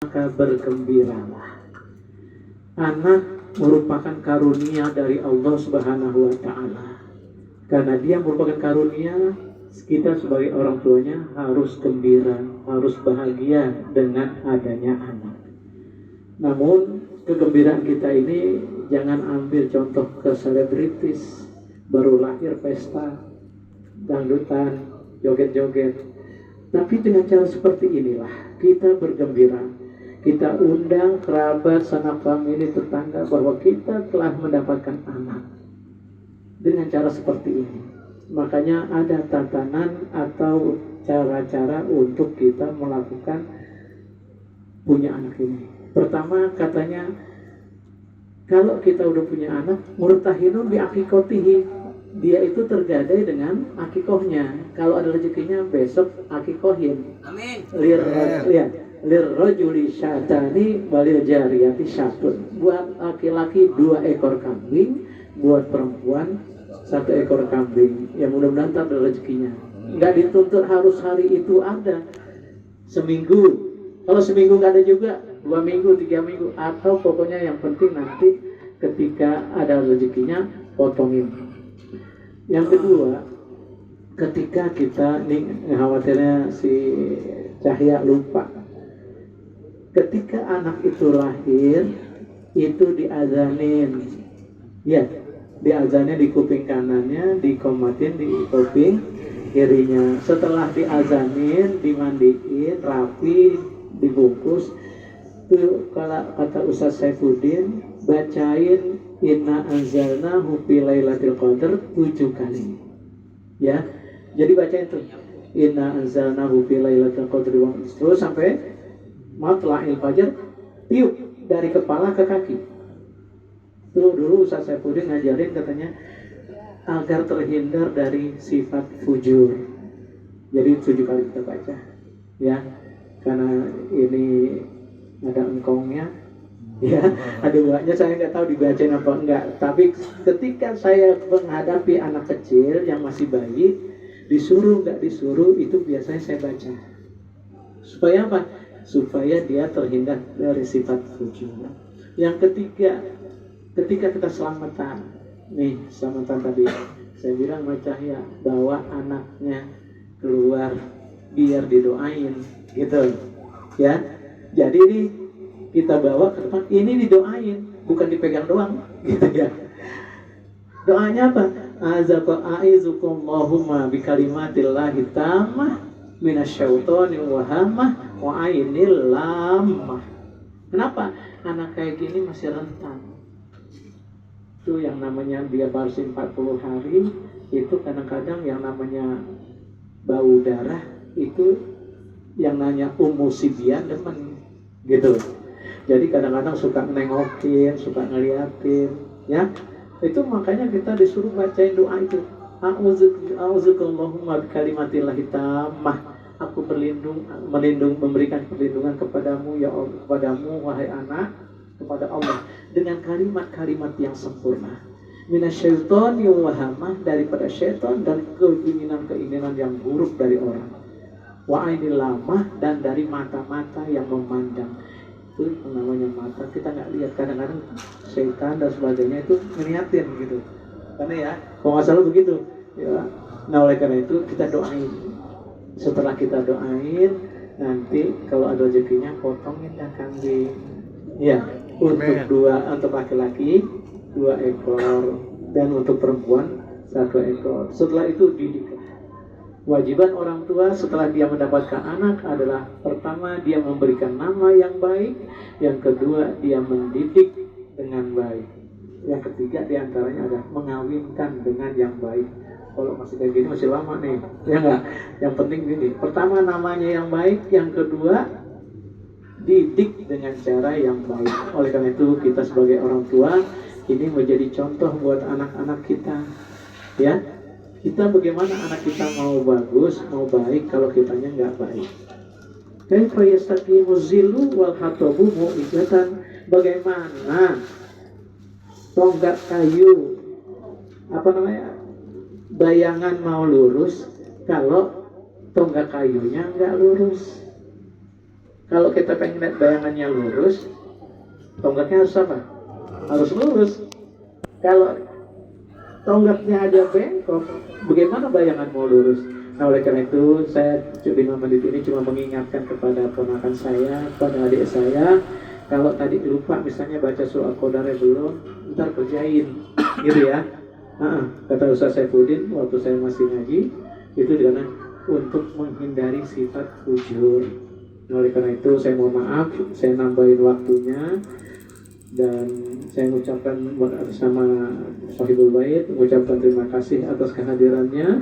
maka bergembiralah. Anak merupakan karunia dari Allah Subhanahu wa Ta'ala. Karena dia merupakan karunia, kita sebagai orang tuanya harus gembira, harus bahagia dengan adanya anak. Namun kegembiraan kita ini jangan ambil contoh ke selebritis, baru lahir pesta, dangdutan, joget-joget. Tapi dengan cara seperti inilah kita bergembira. Kita undang kerabat, sanak famili, tetangga bahwa kita telah mendapatkan anak. Dengan cara seperti ini. Makanya ada tatanan atau cara-cara untuk kita melakukan punya anak ini. Pertama katanya, kalau kita udah punya anak, murtahinun bi akikotihi, dia itu tergadai dengan akikohnya. Kalau ada rezekinya besok akikohin. Amin. Lirrajuli syatani walil jariyati syatun. Buat laki-laki 2 ekor kambing, buat perempuan 1 ekor kambing. Ya mudah-mudahan tak ada rezekinya. Nggak dituntut harus hari itu ada. Seminggu. Kalau seminggu nggak ada juga, 2 minggu, 3 minggu. Atau pokoknya yang penting nanti ketika ada rezekinya potongin. Yang kedua, ketika kita nih khawatirnya si Cahya lupa. Ketika anak itu lahir, itu diazanin. Ya, diazanin di kuping kanannya, dikomatin di kuping kirinya. Setelah diazanin, dimandiin, rapi, dibungkus. Itu kalau kata Ustaz Saifuddin, bacain inna anzalnahu fi lailatul qadar 7 kali. Ya. Jadi bacain tuh inna anzalnahu fi lailatul qadar terus sampai matla'il fajar, tiup dari kepala ke kaki. Dulu Ustaz Saifuddin ngajarin katanya agar terhindar dari sifat fujur. Jadi 7 kali kita baca. Ya. Karena ini ada engkongnya. Ya, ada buahnya, saya nggak tahu dibacain apa enggak. Tapi ketika saya menghadapi anak kecil yang masih bayi, disuruh nggak disuruh itu biasanya saya baca. Supaya apa? Supaya dia terhindar dari sifat fujur. Yang ketiga, ketika kita selamatan, nih selamatan tadi, saya bilang sama Cahya, bawa anaknya keluar biar didoain, gitu, ya. Jadi ini kita bawa ke depan, ini didoain, bukan dipegang doang, gitu ya. Doanya apa? A'idzukumallahumma bikalimatillahi tammah minasyaitonir wahamah wa ainil lamah. Kenapa? Anak kayak gini masih rentan. Itu yang namanya dia baru 40 hari, itu kadang-kadang yang namanya bau darah itu yang nanya umusibian demen, gitu. Jadi kadang-kadang suka nengokin, suka ngeliatin, ya. Itu makanya kita disuruh bacain doa itu. A'udzukallahumma bikalimatillahi tammah. Aku memberikan perlindungan kepadamu ya Allah, kepadamu wahai anak, kepada Allah dengan kalimat-kalimat yang sempurna. Minasyaitonir wahamah, daripada syaitan dan keinginan-keinginan yang buruk dari orang. Wa ainil lamah, dan dari mata-mata yang memandang. Itu namanya mata, kita nggak lihat, kadang-kadang syaitan dan sebagainya itu ngeliatin gitu. Karena ya, kalau nggak salah begitu. Ya. Nah oleh karena itu kita doain. Setelah kita doain, nanti kalau ada rezekinya potongin dah kambing. Ya, untuk laki-laki 2 ekor dan untuk perempuan 1 ekor. Setelah itu didiklah. Wajiban orang tua setelah dia mendapatkan anak adalah pertama dia memberikan nama yang baik, yang kedua dia mendidik dengan baik, yang ketiga diantaranya adalah mengawinkan dengan yang baik. Kalau masih kayak gini masih lama nih, ya enggak? Yang penting gini, pertama namanya yang baik, yang kedua didik dengan cara yang baik. Oleh karena itu kita sebagai orang tua ini menjadi contoh buat anak-anak kita, ya. Kita bagaimana anak kita mau bagus, mau baik kalau kitanya nggak baik. Kaifa yastaqimu zilu wal hatabu mu'izatan. Bagaimana tonggak kayu bayangan mau lurus kalau tonggak kayunya nggak lurus. Kalau kita pengen lihat bayangannya lurus, tonggaknya harus apa? Harus lurus. Kalau tonggaknya ada bengkok, bagaimana bayangan mau lurus? Nah, oleh karena itu saya 5 menit ini cuma mengingatkan kepada ponakan saya, kepada adik saya, kalau tadi lupa misalnya baca surah Al-Qadar belum, ntar kerjain, gitu ya. Kata Ustaz Saifuddin waktu saya masih ngaji, itu karena untuk menghindari sifat ujur. Nah, oleh karena itu saya mohon maaf, saya nambahin waktunya, dan saya mengucapkan atas nama Sahibul Bait, mengucapkan terima kasih atas kehadirannya.